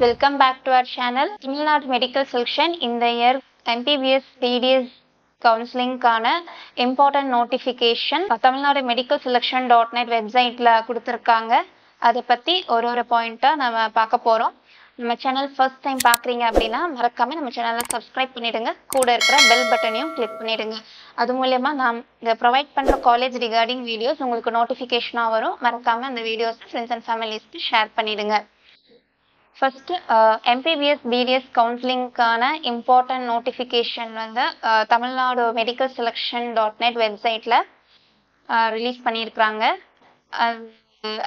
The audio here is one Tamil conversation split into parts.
Welcome back to our channel. Tamil Nadu Medical Selection in the year MPBS BDS counseling கான important notification Tamil Nadu Medical Selection.net websiteல கொடுத்திருக்காங்க. அதை பத்தி ஒரு பாயிண்டா நம்ம பார்க்க போறோம். நம்ம சேனல் ஃபர்ஸ்ட் டைம் பார்க்குறீங்க அப்படின்னா மறக்காம நம்ம சேனலை சப்ஸ்கிரைப் பண்ணிடுங்க. கூட இருக்கிற பெல் பட்டனையும் கிளிக் பண்ணிடுங்க. அது மூலமா நாம் இங்கே ப்ரொவைட் பண்ணுற காலேஜ் ரிகார்டிங் வீடியோஸ் உங்களுக்கு நோட்டிஃபிகேஷனாக வரும். மறக்காம அந்த வீடியோஸ் ஃப்ரெண்ட்ஸ் அண்ட் ஃபேமிலிஸ்க்கு ஷேர் பண்ணிடுங்க. ஃபர்ஸ்ட் MPBS BDS கவுன்சிலிங்கான இம்பார்ட்டன்ட் நோட்டிஃபிகேஷன் வந்து தமிழ்நாடு மெடிக்கல் செலெக்ஷன்.net வெப்சைட்டில் ரிலீஸ் பண்ணியிருக்கிறாங்க.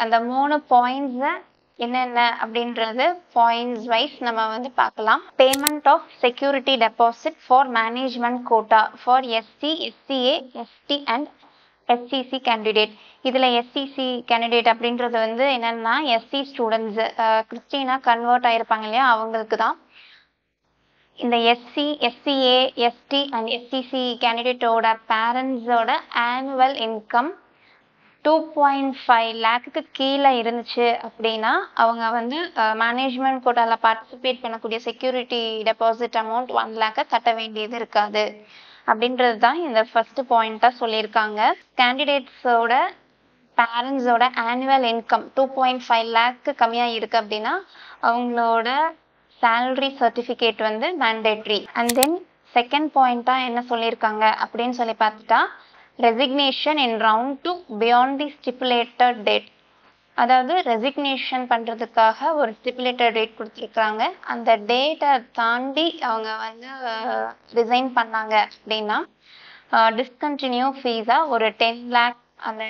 அந்த 3 பாயிண்ட்ஸை என்னென்ன அப்படின்றது பாயிண்ட்ஸ் வைஸ் நம்ம வந்து பார்க்கலாம். Payment of security deposit for management quota for SC, SCA, ST and SCC candidate. இதில் SCC கேண்டிடேட் அப்படின்றது வந்து என்னென்னா SC ஸ்டூடெண்ட்ஸு கிறிஸ்டினா கன்வெர்ட் ஆகிருப்பாங்க இல்லையா, அவங்களுக்கு தான். இந்த SC, SCA, ST and SCC கேண்டிடேட்டோட பேரண்ட்ஸோட ஆனுவல் இன்கம் 2.5 லேக்குக்கு கீழே இருந்துச்சு அப்படின்னா அவங்க வந்து மேனேஜ்மெண்ட் கோட்டாவில் பார்ட்டிசிபேட் பண்ணக்கூடிய செக்யூரிட்டி டெபாசிட் அமௌண்ட் 1 லேக்கை கட்ட வேண்டியது இருக்காது அப்படின்றது தான் இந்த ஃபர்ஸ்ட் பாயிண்டாக சொல்லியிருக்காங்க. கேண்டிடேட்ஸோட பேரண்ட்ஸோட ஆனுவல் இன்கம் 2.5 லேக்கு கம்மியாக இருக்குது அப்படின்னா அவங்களோட சேலரி சர்டிஃபிகேட் வந்து மேண்டேட்ரி. அண்ட் தென் செகண்ட் பாயிண்டாக என்ன சொல்லியிருக்காங்க அப்படின்னு சொல்லி பார்த்துட்டா resignation in round 2 beyond the stipulated date. அதாவது ரெசிக்னேஷன் பண்ணுறதுக்காக ஒரு ஸ்டிப்புலேட்டட் டேட் கொடுத்துருக்காங்க. அந்த டேட்டை தாண்டி அவங்க வந்து ரிசைன் பண்ணாங்க அப்படின்னா டிஸ்கண்டினியூ ஃபீஸாக ஒரு 10 லேக் அந்த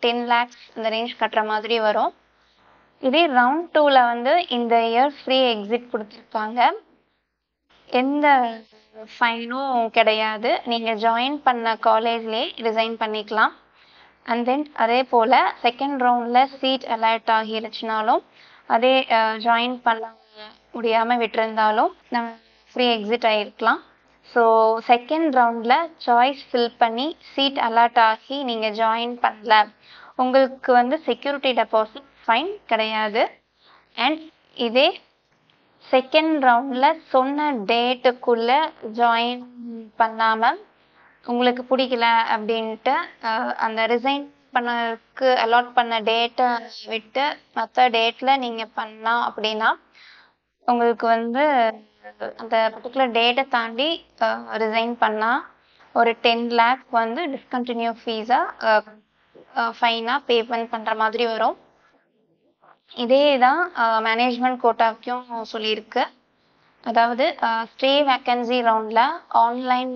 10 லேக்ஸ் இந்த ரேஞ்ச் கட்டுற மாதிரி வரும். இதே ரவுண்ட் 2ல் வந்து இந்த இயர் ஃப்ரீ எக்ஸிட் கொடுத்துருக்காங்க. எந்த ஃபைனும் கிடையாது. நீங்கள் ஜாயின் பண்ண காலேஜ்லேயே ரிசைன் பண்ணிக்கலாம். அண்ட் தென் அதே போல் செகண்ட் ரவுண்டில் சீட் அலாட் ஆகிருச்சுனாலும் அதே ஜாயின் பண்ண முடியாமல் விட்டுருந்தாலும் நம்ம ஃப்ரீ எக்ஸிட் ஆகிருக்கலாம். ஸோ செகண்ட் ரவுண்டில் சாய்ஸ் ஃபில் பண்ணி சீட் அலாட் ஆகி நீங்கள் ஜாயின் பண்ணல உங்களுக்கு வந்து செக்யூரிட்டி டெபாசிட் ஃபைன் கிடையாது. அண்ட் இதே செகண்ட் ரவுண்டில் சொன்ன டேட்டுக்குள்ளே ஜாயின் பண்ணாமல் உங்களுக்கு பிடிக்கல அப்படின்ட்டு அந்த ரிசைன் பண்ணதுக்கு அலாட் பண்ண டேட்டை விட்டு மற்ற டேட்டில் நீங்கள் பண்ணலாம் அப்படின்னா உங்களுக்கு வந்து அந்த பர்டிகுலர் டேட்டை தாண்டி ரிசைன் பண்ணால் ஒரு 10 லேக் வந்து டிஸ்கண்டினியூ ஃபீஸாக ஃபைனாக பேமெண்ட் பண்ணுற மாதிரி வரும். இதே தான் மேனேஜ்மெண்ட் கோட்டாவுக்கும் சொல்லியிருக்கு. அதாவது ஸ்டே வேக்கன்சி ரவுண்டில் ஆன்லைன்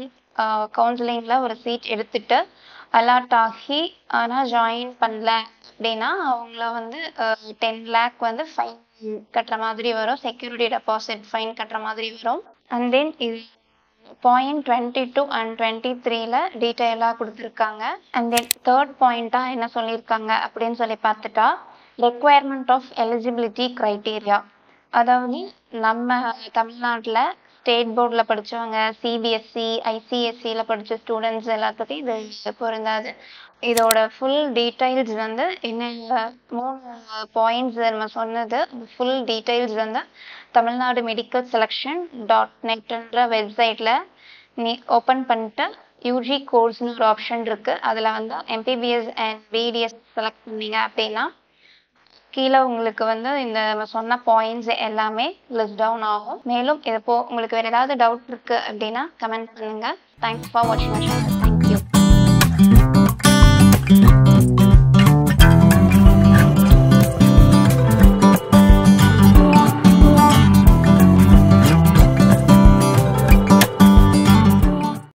கவுன்சிலிங்கில் ஒரு சீட் எடுத்துட்டு அலாட் ஆகி ஆனால் ஜாயின் பண்ணல அப்படின்னா அவங்கள வந்து 10 லேக் வந்து ஃபைன் கட்டுற மாதிரி வரும், செக்யூரிட்டி டெபாசிட் ஃபைன் கட்டுற மாதிரி வரும். அண்ட் தென் இது பாயிண்ட் 22 அண்ட் 23ல் டீட்டெயிலாக கொடுத்துருக்காங்க. அண்ட் தென் தேர்ட் பாயிண்ட்டாக என்ன சொல்லியிருக்காங்க அப்படின்னு சொல்லி பார்த்துட்டா ரெக்குவயர்மெண்ட் ஆஃப் எலிஜிபிலிட்டி க்ரைட்டீரியா. அதாவது நம்ம தமிழ்நாட்டில் ஸ்டேட் போர்டில் படித்தவங்க, CBSE, ICSEயில் படித்த ஸ்டூடெண்ட்ஸ் எல்லாத்துக்கும் இது பொருந்தாது. இதோட ஃபுல் டீட்டெயில்ஸ் வந்து என்ன 3 பாயிண்ட்ஸ் நம்ம சொன்னது ஃபுல் டீட்டெயில்ஸ் வந்து தமிழ்நாடு மெடிக்கல் செலெக்ஷன்.netன்ற வெப்சைட்டில் நீ ஓப்பன் பண்ணிட்டு UG கோர்ஸ்னு ஒரு ஆப்ஷன் இருக்குது. அதில் வந்து MPBS அண்ட் BDS செலக்ட் பண்ணீங்க அப்படின்னா கீழே உங்களுக்கு வந்து இந்த சொன்ன பாயிண்ட்ஸ் எல்லாமே லிஸ்ட் டவுன் ஆகும். மேலும் இது உங்களுக்கு வேறு ஏதாவது டவுட் இருக்குது அப்படின்னா கமெண்ட் பண்ணுங்கள். தேங்க்ஸ் ஃபார் வாட்சிங்.